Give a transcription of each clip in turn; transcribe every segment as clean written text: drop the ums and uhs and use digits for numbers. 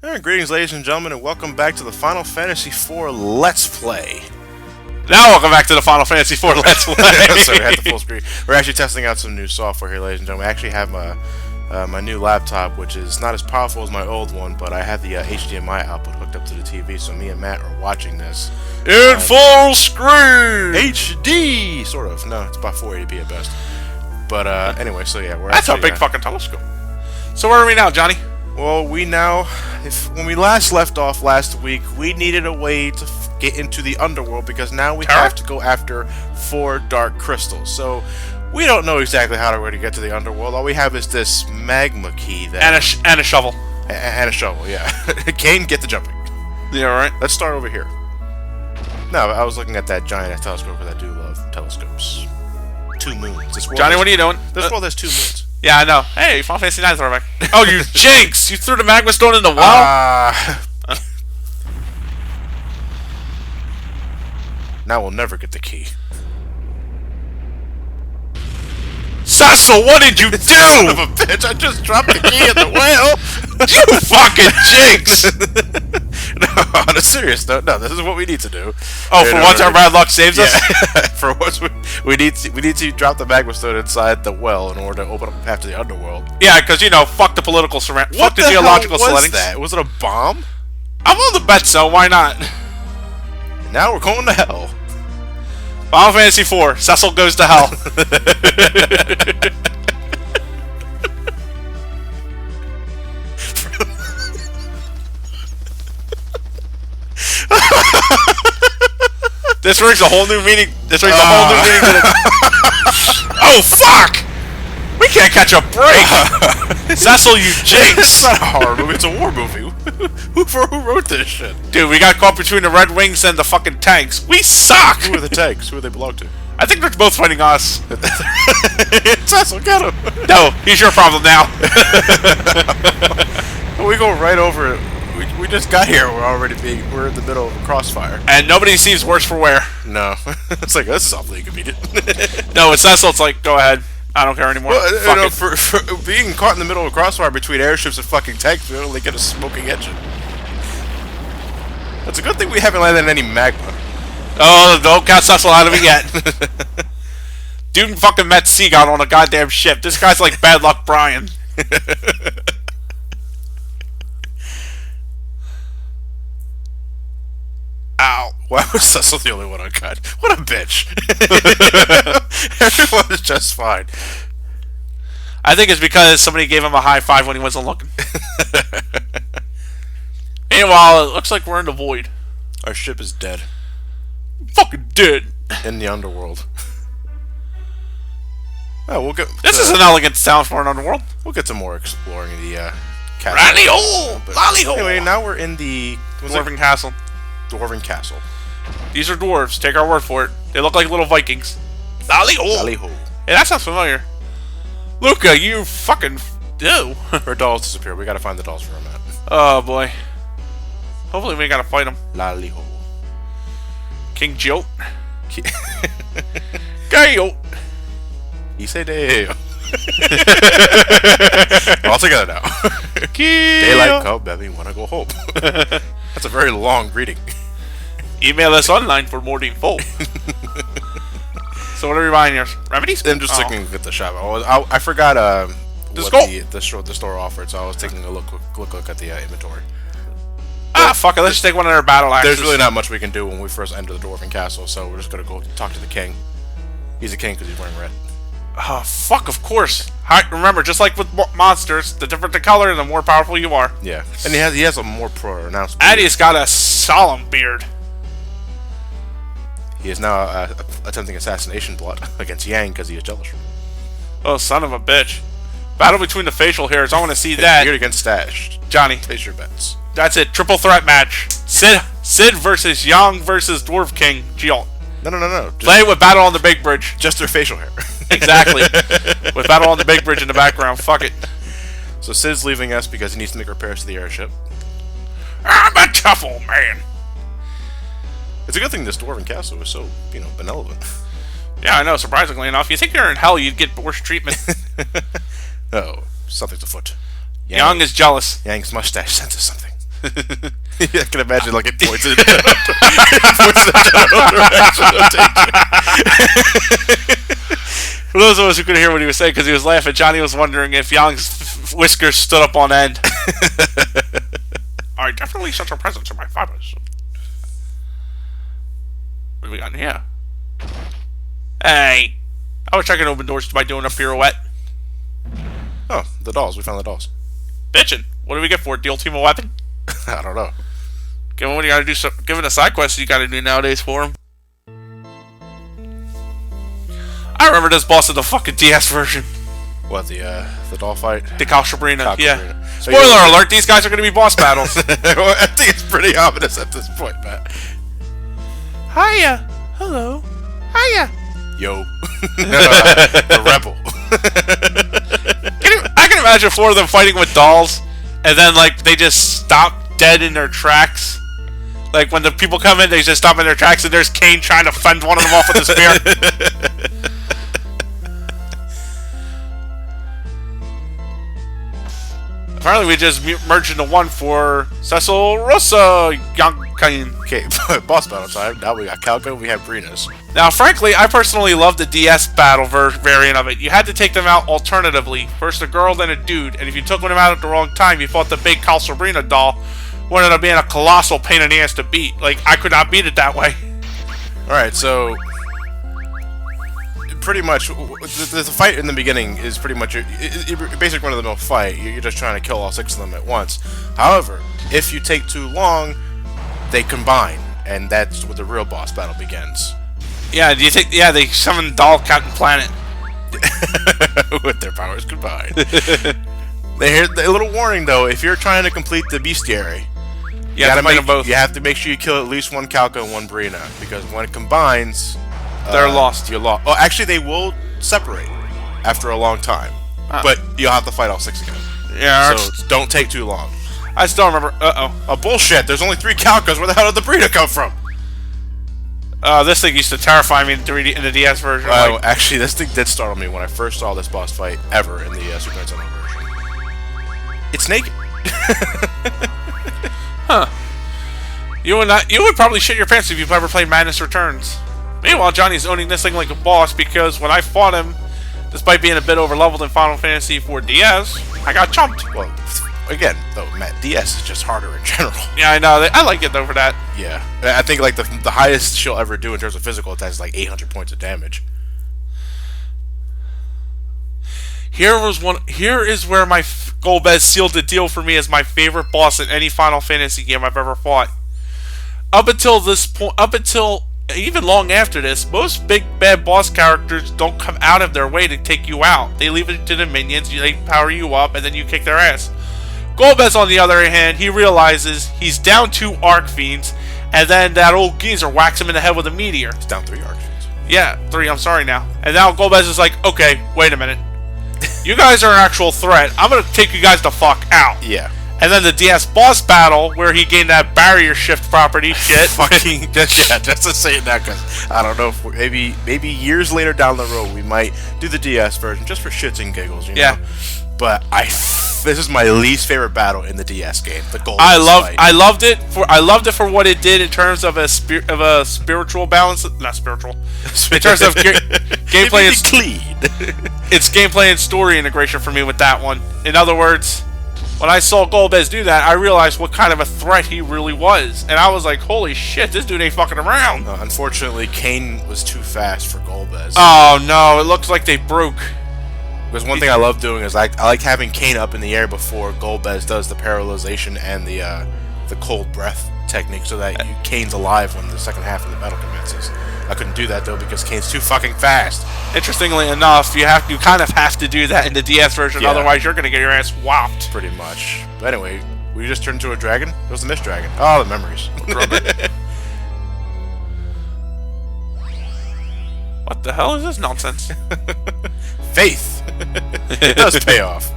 Greetings, ladies and gentlemen, and welcome back to the Final Fantasy IV Let's Play. Now welcome back to the Final Fantasy IV Let's Play. Sorry, I had the full screen. We're actually testing out some new software here, ladies and gentlemen. I actually have my new laptop, which is not as powerful as my old one, but I have the HDMI output hooked up to the TV, so me and Matt are watching this. In full screen! HD! Sort of. No, it's about 480p at best. But anyway, so yeah, we're That's actually, a big fucking telescope. So where are we now, Johnny? Well, we now, when we last left off last week, we needed a way to get into the Underworld because now we have to go after 4 dark crystals. So we don't know exactly how we're going to get to the Underworld. All we have is this magma key that And a shovel. And a shovel. Yeah. Kane, get the jumping. Yeah, all right. Let's start over here. No, I was looking at that giant telescope because I do love telescopes. 2 moons. Johnny, what are you doing? This world has 2 moons. Yeah, I know. Hey, Final Fantasy IX throwback. Oh, you jinx! You threw the magma stone in the well? Now we'll never get the key. Cecil, what did you do? Son of a bitch, I just dropped the key in the well! You fucking jinx! No, on a serious note, no, this is what we need to do. Oh, for once our bad luck saves us? For once we need to drop the magma stone inside the well in order to open up after the Underworld. Yeah, because, you know, fuck the political surroundings. Fuck the geological surroundings. What was that? Was it a bomb? I'm on the bet, so why not? Now we're going to hell. Final Fantasy IV, Cecil goes to hell. This brings a whole new meaning. This brings a whole new meaning to the... Oh, fuck! We can't catch a break! Cecil, you jinx! It's not a horror movie, it's a war movie. Who wrote this shit? Dude, we got caught between the Red Wings and the fucking tanks. We suck! Who are the tanks? Who do they belong to? I think they're both fighting us. Cecil, get him! No, he's your problem now. We go right over it. We just got here. We're in the middle of a crossfire. And nobody seems worse for wear. No. It's like, this is awfully inconvenient. No, it's Cecil. It's like, go ahead. I don't care anymore. Well, you know, for being caught in the middle of a crossfire between airships and fucking tanks, we only get a smoking engine. It's a good thing we haven't landed in any magma. Oh, don't count Cecil out of it yet. Dude fucking met Seagull on a goddamn ship. This guy's like Bad Luck Brian. Ow. Why was Cecil the only one on cut? What a bitch. Everyone is just fine. I think it's because somebody gave him a high five when he wasn't looking. Meanwhile, it looks like we're in the void. Our ship is dead. Fucking dead. In the Underworld. Oh, we'll get... This is an elegant sound for an Underworld. We'll get some more exploring the castle. Lali-Ho! Lali-Ho! Anyway, now we're in the... Dwarven Castle. Dwarven Castle. These are dwarves. Take our word for it. They look like little Vikings. Lali-Ho! Lali-Ho. Hey, that sounds familiar. Luca, you fucking do. Her dolls disappeared. We gotta find the dolls for a minute. Oh, boy. Hopefully we gotta fight them. Lali-Ho. King Jilt. Gayo. Isedeo. We're all together now. Daylight come, baby, wanna go home. That's a very long greeting. Email us online for more info. So what are we buying here? Remedies? I'm just looking at the shop. I forgot what the store offered, so I was taking a quick look at the inventory. Ah, fuck it. Let's just take one of their battle axes. There's really not much we can do when we first enter the Dwarven Castle, so we're just gonna go talk to the king. He's a king because he's wearing red. Oh, fuck, of course. Remember, just like with monsters, the different the color, the more powerful you are. Yeah, and he has a more pronounced beard. And he's got a solemn beard. He is now attempting assassination plot against Yang because he is jealous. Oh, son of a bitch. Battle between the facial hairs. I want to see that. Beard against Stash. Johnny. Place your bets. That's it. Triple threat match. Sid versus Yang versus Dwarf King Jilt. No. Play with Battle on the Big Bridge. Just their facial hair. Exactly. With Battle on the Big Bridge in the background. Fuck it. So Sid's leaving us because he needs to make repairs to the airship. I'm a tough old man. It's a good thing this Dwarven Castle is so, benevolent. Yeah, I know, surprisingly enough. You think you're in hell, you'd get worse treatment. Oh, something's afoot. Yang is jealous. Yang's mustache senses something. I can imagine like it points in the general direction. For those of us who couldn't hear what he was saying because he was laughing, Johnny was wondering if Young's whiskers stood up on end. I definitely sense a presence in my fibers. What do we got in here? Hey! I was checking open doors by doing a pirouette. Oh, the dolls. We found the dolls. Bitchin'. What do we get for it? The ultimate weapon? I don't know. Given what you gotta do, given the side quests you gotta do nowadays for him. I remember this boss in the fucking DS version. What, the doll fight? The Calcabrina, yeah. So Spoiler alert, these guys are gonna be boss battles. Well, I think it's pretty ominous at this point, Matt. Hiya! Hello. Hiya! Yo. The rebel. I can imagine four of them fighting with dolls, and then, like, they just stop dead in their tracks. Like, when the people come in, they just stop in their tracks, and there's Kane trying to fend one of them off with a spear. Apparently, we just merged into one for Cecil Rosa Young Kane. Okay, boss battle time. Now we got Calco, we have Brinas. Now, frankly, I personally love the DS battle variant of it. You had to take them out alternatively. First a girl, then a dude. And if you took them out at the wrong time, you fought the big Calcabrina doll, who ended up being a colossal pain in the ass to beat. Like, I could not beat it that way. Alright, so pretty much, the fight in the beginning is pretty much a basic run-of-the-mill fight. You're just trying to kill all 6 of them at once. However, if you take too long, they combine, and that's where the real boss battle begins. Yeah, do you think? Yeah, they summon Doll Captain Planet with their powers combined. A little warning though: if you're trying to complete the bestiary, you have to make sure you kill at least one Calca and one Brina, because when it combines, they're lost. You're lost. Oh, actually, they will separate after a long time, but you'll have to fight all 6 again. Yeah. So don't take too long. I still remember. Bullshit! There's only 3 Calcas. Where the hell did the Brina come from? This thing used to terrify me in the DS version. Oh, actually, this thing did startle me when I first saw this boss fight ever in the Super Nintendo version. It's naked. Huh. You would probably shit your pants if you've ever played Madness Returns. Meanwhile, Johnny's owning this thing like a boss because when I fought him, despite being a bit over-leveled in Final Fantasy IV DS, I got chumped. Well, again, though, Matt, DS is just harder in general. Yeah, I know. I like it though for that. Yeah, I think like the highest she'll ever do in terms of physical attacks is like 800 points of damage. Here is where my Golbez sealed the deal for me as my favorite boss in any Final Fantasy game I've ever fought. Up until this point, even long after this, most big bad boss characters don't come out of their way to take you out. They leave it to the minions, they power you up, and then you kick their ass. Golbez, on the other hand, he realizes he's down 2 Archfiends, and then that old geezer whacks him in the head with a meteor. He's down 3 Archfiends. Yeah, 3, I'm sorry now. And now Golbez is like, okay, wait a minute. You guys are an actual threat. I'm gonna take you guys the fuck out. Yeah. And then the DS boss battle, where he gained that barrier shift property shit. Fucking, just to say it now, because I don't know, if maybe years later down the road, we might do the DS version, just for shits and giggles, you know? Yeah. But this is my least favorite battle in the DS game. The gold. I loved it for what it did in terms of a spiritual balance, not spiritual. In terms of gameplay and clean. It's gameplay and story integration for me with that one. In other words, when I saw Golbez do that, I realized what kind of a threat he really was, and I was like, "Holy shit, this dude ain't fucking around." Unfortunately, Kane was too fast for Golbez. Oh no, it looks like they broke. Because one thing I love doing is I like having Kane up in the air before Golbez does the paralyzation and the cold breath technique, so that Kane's alive when the second half of the battle commences. I couldn't do that though because Kane's too fucking fast. Interestingly enough, you kind of have to do that in the DS version, otherwise you're gonna get your ass whopped. Pretty much. But anyway, we just turned into a dragon. It was the Mist Dragon. Oh, the memories. What the hell is this nonsense? Faith. It does pay off.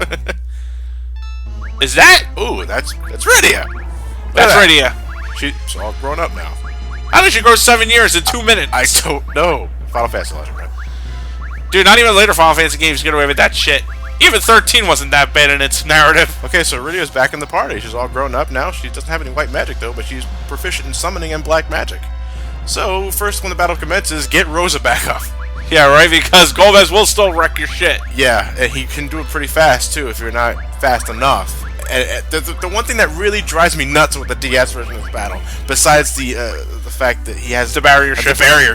Is that? Ooh, that's Rydia. That's Rydia. She's all grown up now. How did she grow 7 years in 2 minutes? I don't know. Final Fantasy Legend, right? Dude, not even later Final Fantasy games get away with that shit. Even 13 wasn't that bad in its narrative. Okay, so Rydia's back in the party. She's all grown up now. She doesn't have any white magic, though, but she's proficient in summoning and black magic. So, first when the battle commences, get Rosa back up. Yeah, right, because Golbez will still wreck your shit. Yeah, and he can do it pretty fast, too, if you're not fast enough. And the one thing that really drives me nuts with the DS version of this battle, besides the fact that he has the barrier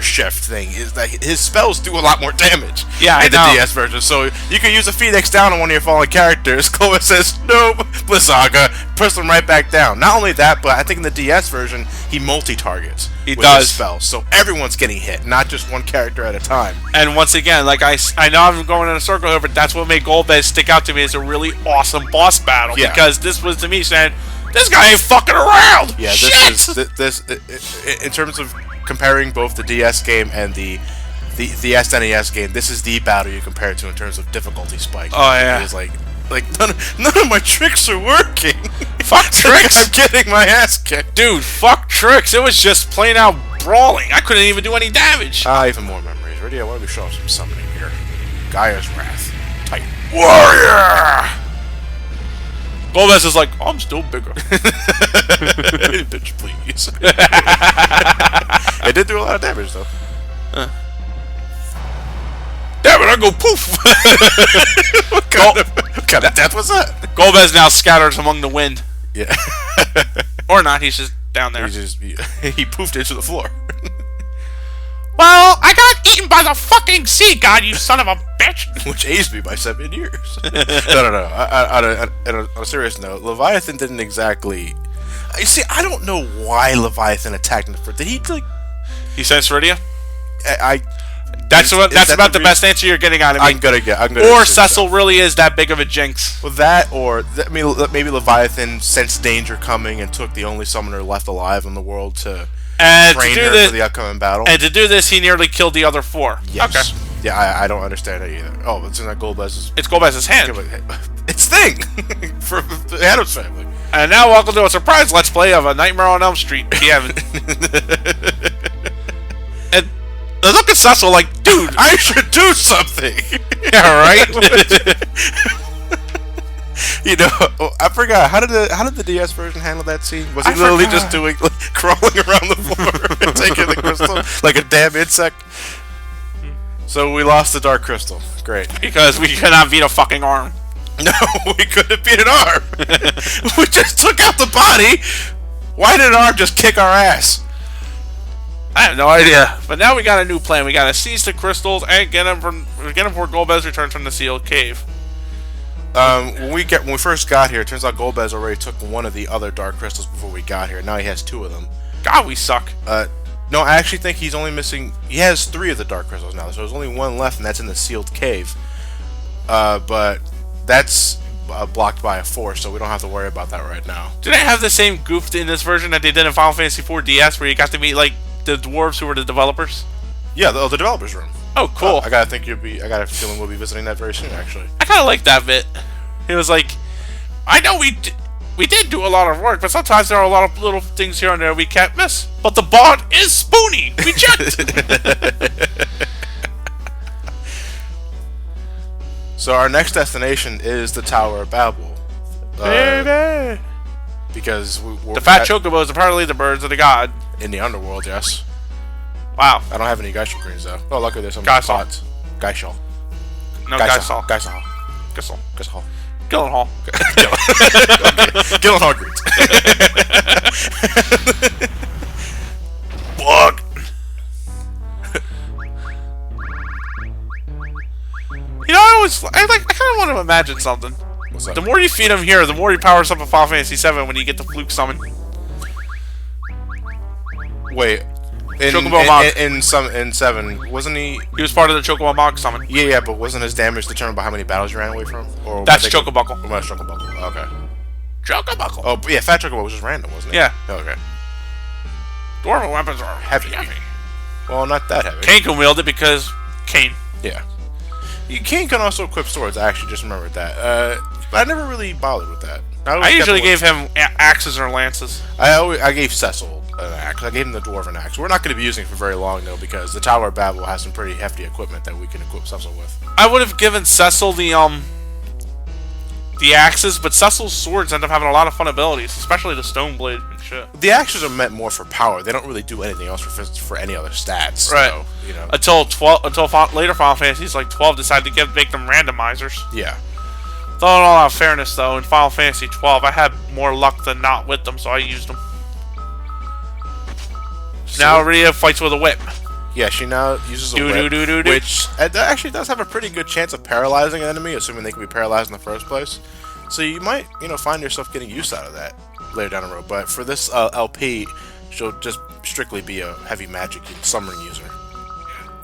shift thing, is that his spells do a lot more damage. Yeah, in the DS version. So you can use a Phoenix down on one of your fallen characters. Clovis says nope, Blizzaga, push them right back down. Not only that, but I think in the DS version he multi-targets. He with does his spells, so everyone's getting hit, not just one character at a time. And once again, like I know I'm going in a circle here, but that's what made Golbez stick out to me as a really awesome boss battle. Yeah. Because this was to me saying, this guy ain't fucking around. Yeah, this in terms of comparing both the DS game and the SNES game, this is the battle you compare it to in terms of difficulty spike. Oh yeah, it's like none of my tricks are working. Fuck tricks! I'm getting my ass kicked, dude. Fuck tricks! It was just plain out brawling. I couldn't even do any damage. Even more memories. Rydia, why don't we show off some summoning here? Gaia's Wrath, Titan Warrior. Golbez is like, I'm still bigger. Bitch, please. It did do a lot of damage, though. Damn it, I go poof! What kind of death was that? Golbez now scatters among the wind. Yeah. Or not, he's just down there. He poofed into the floor. Well, I got eaten by the fucking sea god, you son of a bitch! Which aged me by 7 years. No. On a serious note, Leviathan didn't exactly... You see, I don't know why Leviathan attacked him first. Did he, like... He sensed Rydia? That's about the best answer you're getting out of me. I'm gonna or Cecil really is that big of a jinx. Well, that, or... maybe Leviathan sensed danger coming and took the only summoner left alive in the world to... And train her for the upcoming battle. And to do this, he nearly killed the other 4. Yes. Okay. Yeah, I don't understand it either. Oh, it's in that Golbez's... It's Golbez's hand. It's Thing! For the Addams Family. And now welcome to a surprise Let's Play of A Nightmare on Elm Street. And look at Cecil like, dude, I should do something! Yeah, right? You know, I forgot. How did the DS version handle that scene? Was he literally just doing crawling around the floor and taking the crystal like a damn insect? So we lost the Dark Crystal. Great. Because we cannot beat a fucking arm. No, we couldn't beat an arm. We just took out the body. Why did an arm just kick our ass? I have no idea. But now we got a new plan. We gotta seize the crystals and get them before Golbez returns from the sealed cave. When we first got here, it turns out Golbez already took one of the other dark crystals before we got here. Now he has 2 of them. God, we suck. No, I actually think he's only missing... He has 3 of the dark crystals now, so there's only 1 left, and that's in the sealed cave. But that's blocked by a force, so we don't have to worry about that right now. Do they have the same goof in this version that they did in Final Fantasy IV DS, where you got to meet, like, the dwarves who were the developers? Yeah, the developers room. Oh, cool. I got a feeling we'll be visiting that very soon, actually. I kind of like that bit. It was like, I know we did do a lot of work, but sometimes there are a lot of little things here and there we can't miss. But the bond is spoony. We checked. So our next destination is the Tower of Babel. Baby. Because we're the fat chocobos, apparently the birds of the god. In the Underworld, yes. Wow. I don't have any Geishal greens, though. Oh, luckily there's some pots. Geishal. No, Geishal. Geishal. Gyllenhaal. Gyllenhaal greens. Fuck. You know, I kind of want to imagine something. What's up? The more you feed him here, the more he powers up a Final Fantasy VII when you get the fluke summon. Wait. In 7, wasn't he... He was part of the Chocobo Mog summon. Yeah, but wasn't his damage determined by how many battles you ran away from? Or that's Chocobuckle. Oh, that's Chocobuckle. Okay. Chocobuckle. Oh, yeah, Fat Chocobo was just random, wasn't it? Yeah. Oh, okay. Dwarven weapons are heavy. Well, not that heavy. Cain can wield it because Cain. Yeah. Cain can also equip swords, I actually just remembered that. But I never really bothered with that. I usually gave him axes or lances. I gave Cecil an axe. I gave him the Dwarven axe. We're not going to be using it for very long, though, because the Tower of Babel has some pretty hefty equipment that we can equip Cecil with. I would have given Cecil the the axes, but Cecil's swords end up having a lot of fun abilities, especially the stone blade and shit. The axes are meant more for power. They don't really do anything else for any other stats. Right. So, you know. Until later Final Fantasies, like 12, decided to make them randomizers. Yeah. Though in all out fairness, though, in Final Fantasy 12, I had more luck than not with them, so I used them. So, now Rydia fights with a whip. Yeah, she now uses a whip, which actually does have a pretty good chance of paralyzing an enemy, assuming they can be paralyzed in the first place. So you might, find yourself getting use out of that later down the road. But for this LP, she'll just strictly be a heavy magic summoning user.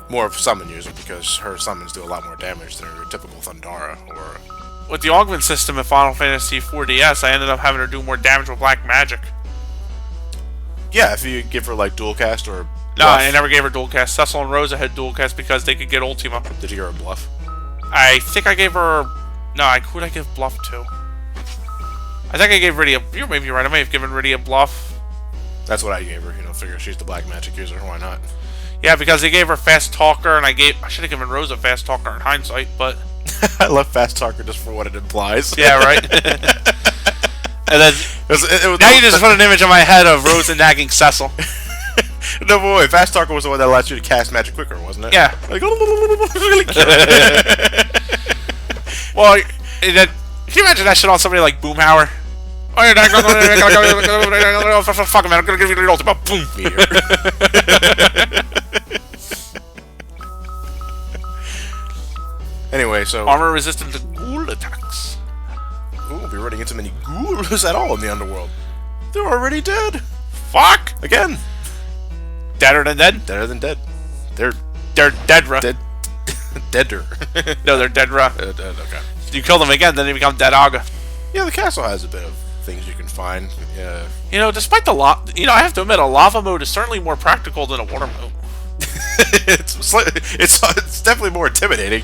More of a summon user, because her summons do a lot more damage than your typical Thundara. Or with the augment system in Final Fantasy 4DS, I ended up having her do more damage with black magic. Yeah, if you give her like dual cast or no, I never gave her dual cast. Cecil and Rosa had dual cast because they could get Ultima. Did you give her a bluff? I think I gave her... No, who did I give bluff to? I think I gave Rydia... You may be right. I may have given Rydia bluff. That's what I gave her. Figure she's the black magic user. Why not? Yeah, because they gave her fast talker, and I should have given Rosa fast talker in hindsight, but... I love fast talker just for what it implies. Yeah, right? And then... now you just put an image in my head of Rosa nagging Cecil. No, but wait, Fast Talker was the one that allows you to cast magic quicker, wasn't it? Yeah. Like, well, can you imagine that shit on somebody like Boomhauer? Oh, you're not gonna fuck him, man. I'm gonna give you the ultimate. Boom. Anyway, so... Armor resistant to ghoul attacks. Ooh, we'll be running into many ghouls at all in the Underworld. They're already dead. Fuck! Again. Deader than dead? Deader than dead. They're deadra. Deader. No, they're deadra. Okay. You kill them again, then they become dead aga. Yeah, the castle has a bit of things you can find. Despite the I have to admit, a lava mode is certainly more practical than a water mode. it's definitely more intimidating.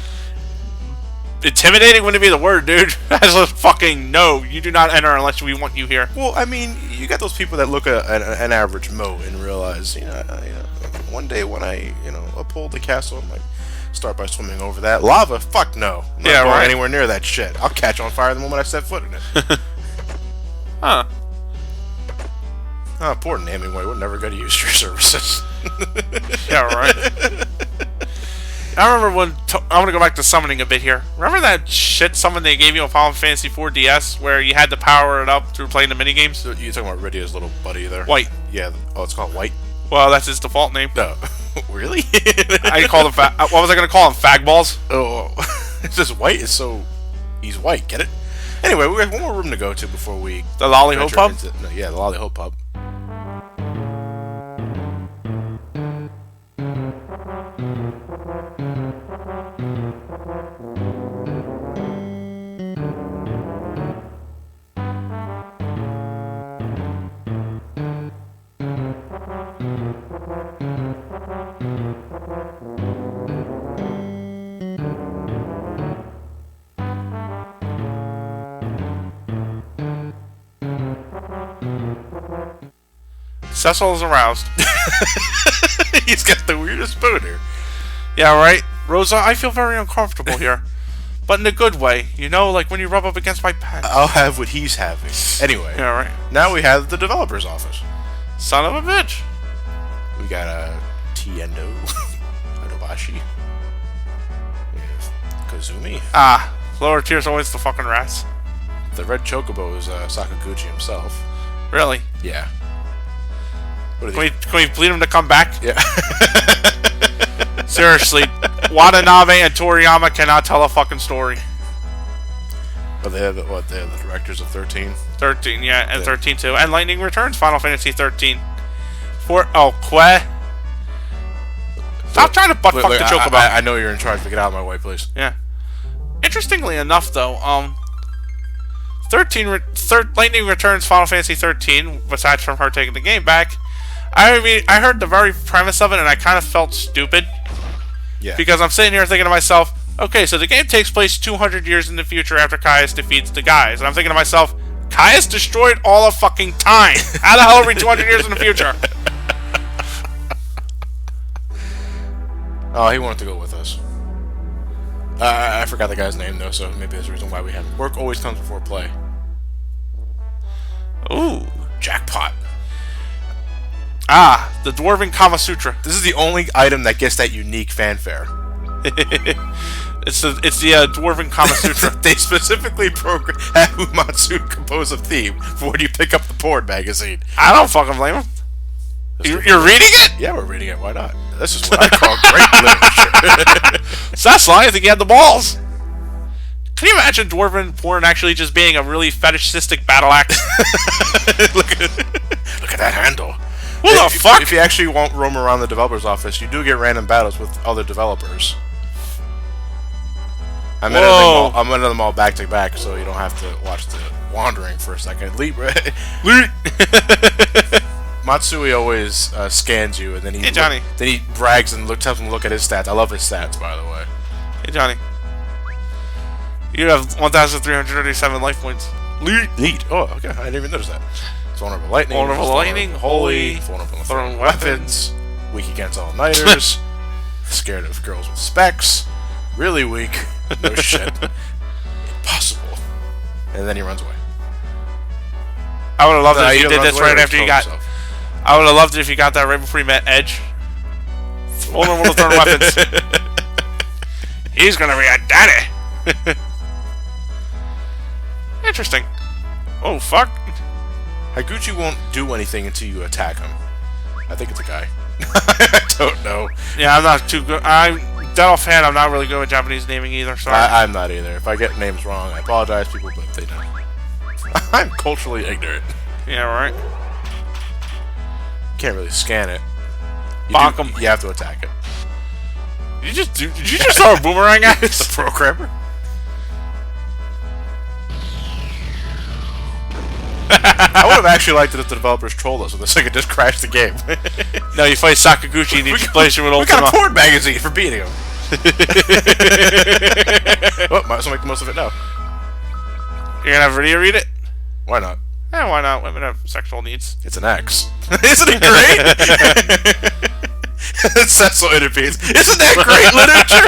Intimidating wouldn't be the word, dude. That's a fucking no. You do not enter unless we want you here. Well, I mean, you got those people that look at an average moat and realize, one day when I, uphold the castle, I might start by swimming over that lava. Fuck no. I'm not going anywhere near that shit. I'll catch on fire the moment I set foot in it. Huh. Oh, poor Namingway would never go to use your services. Yeah, right. I remember when... I want to go back to summoning a bit here. Remember that shit summon they gave you on Final Fantasy 4 DS where you had to power it up through playing the minigames? So you're talking about Rydia's little buddy there? White. Yeah. Oh, it's called White? Well, that's his default name. No. Really? I called him... What was I going to call him? Fagballs? Oh. It's just White is so... He's white. Get it? Anyway, we have one more room to go to before we... The Lali-Ho pub? Yeah, the Lali-Ho pub. Cecil is aroused. He's got the weirdest boner. Yeah, right? Rosa, I feel very uncomfortable here. But in a good way. Like when you rub up against my pants. I'll have what he's having. Anyway. Yeah, right. Now we have the developer's office. Son of a bitch. We got Tiendo. Adobashi. We have Kazumi. Ah, lower tiers always the fucking rats. The red chocobo is Sakaguchi himself. Really? Yeah. Can we plead him to come back? Yeah. Seriously, Watanabe and Toriyama cannot tell a fucque story. But they're the directors of 13? 13, yeah, and 13 too. And Lightning Returns, Final Fantasy 13. Queh. Stop trying to butt fuck the chocobo. I know you're in charge, but get out of my way, please. Yeah. Interestingly enough, though, Lightning Returns Final Fantasy 13, besides from her taking the game back, I heard the very premise of it and I kind of felt stupid. Yeah. Because I'm sitting here thinking to myself, okay, so the game takes place 200 years in the future after Caius defeats the guys. And I'm thinking to myself, Caius destroyed all of fucking time. How the hell are we 200 years in the future? Oh, he wanted to go with us. I forgot the guy's name though, so maybe there's a reason why we haven't. Work always comes before play. Ooh. Jackpot. Ah, the Dwarven Kama Sutra. This is the only item that gets that unique fanfare. It's the Dwarven Kama Sutra. They specifically had Uematsu compose a theme for when you pick up the Porn magazine. I don't fucking blame him. You're reading it? Yeah, we're reading it. Why not? This is what I call great literature. So that's why I think he had the balls. Can you imagine Dwarven porn actually just being a really fetishistic battle axe? Look at that handle. What the fuck? If you actually won't roam around the developer's office, you do get random battles with other developers. I'm editing them all back to back, so you don't have to watch the wandering for a second. Matsui always scans you, and then Hey, Johnny. Then he brags and tells him to look at his stats. I love his stats, by the way. Hey, Johnny. You have 1,337 life points. Neat. Oh, okay. I didn't even notice that. It's vulnerable lightning. Vulnerable lightning, holy, vulnerable thrown weapons. Weak against all-nighters. Scared of girls with specs. Really weak. No shit. Impossible. And then he runs away. I would have loved it if you did this right after you got... I would have loved it if you got that right before you met Edge. Vulnerable to thrown weapons. He's gonna be a daddy. Interesting. Oh, fuck. Higuchi won't do anything until you attack him. I think it's a guy. I don't know. Yeah, I'm not too good. I'm dead offhand. I'm not really good with Japanese naming either. Sorry. I'm not either. If I get names wrong, I apologize, people, but they know. I'm culturally ignorant. Yeah, right. Can't really scan it. Bonk him. You have to attack it. Did you just throw a boomerang at us? The programmer? I would have actually liked it if the developers trolled us with this. I could just crash the game. No, you fight Sakaguchi and you place him with Ultima. We got a porn magazine for beating him. Well, might as well make the most of it now. You're gonna have Rydia read it? Why not? Yeah, why not? Women have sexual needs. It's an X. Isn't it great? Cecil intervenes. Isn't that great literature?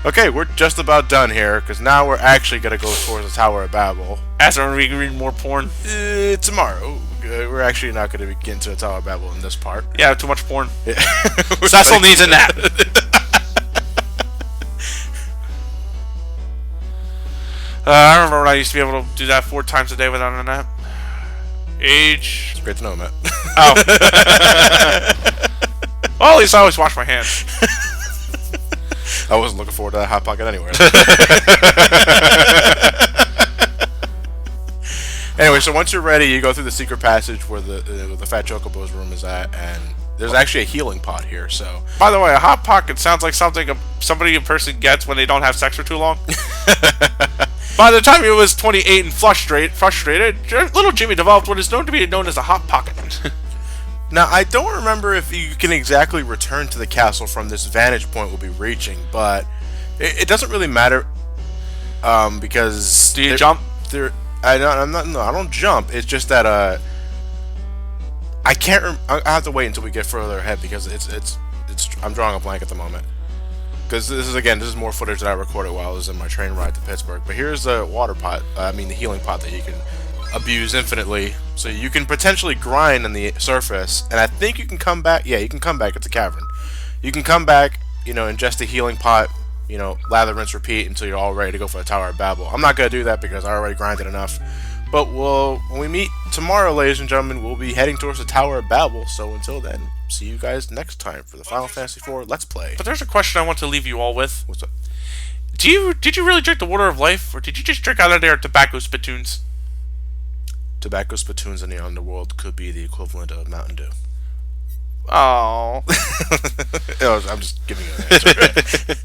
Okay, we're just about done here, because now we're actually going to go towards the Tower of Babel. After we can read more porn? Tomorrow. We're actually not going to get into the Tower of Babel in this part. Yeah, too much porn. Yeah. Cecil needs a nap. I remember when I used to be able to do that 4 times a day without a nap. Age. It's great to know, Matt. Oh. Well, at least I always wash my hands. I wasn't looking forward to that Hot Pocket anyway. Anyway, so once you're ready, you go through the secret passage where the Fat Chocobo's room is at, and there's actually a healing pot here, so... By the way, a Hot Pocket sounds like something somebody in person gets when they don't have sex for too long. By the time he was 28 and frustrated, little Jimmy developed what is known to be known as a Hot Pocket. Now, I don't remember if you can exactly return to the castle from this vantage point we'll be reaching, but it doesn't really matter, because... Do you jump? I don't jump. It's just that I can't. I have to wait until we get further ahead because it's. I'm drawing a blank at the moment. Because this is more footage that I recorded while I was in my train ride to Pittsburgh. But here's the water pot. The healing pot that you can abuse infinitely. So you can potentially grind on the surface, and I think you can come back. Yeah, you can come back. It's a cavern. You can come back. Ingest a healing pot. Lather, rinse, repeat until you're all ready to go for the Tower of Babel. I'm not going to do that because I already grinded enough. But when we meet tomorrow, ladies and gentlemen, we'll be heading towards the Tower of Babel. So until then, see you guys next time for the Final Fantasy IV Let's Play. But there's a question I want to leave you all with. What's up? Did you really drink the water of life, or did you just drink out of their tobacco spittoons? Tobacco spittoons in the Underworld could be the equivalent of Mountain Dew. Oh. I'm just giving you an answer.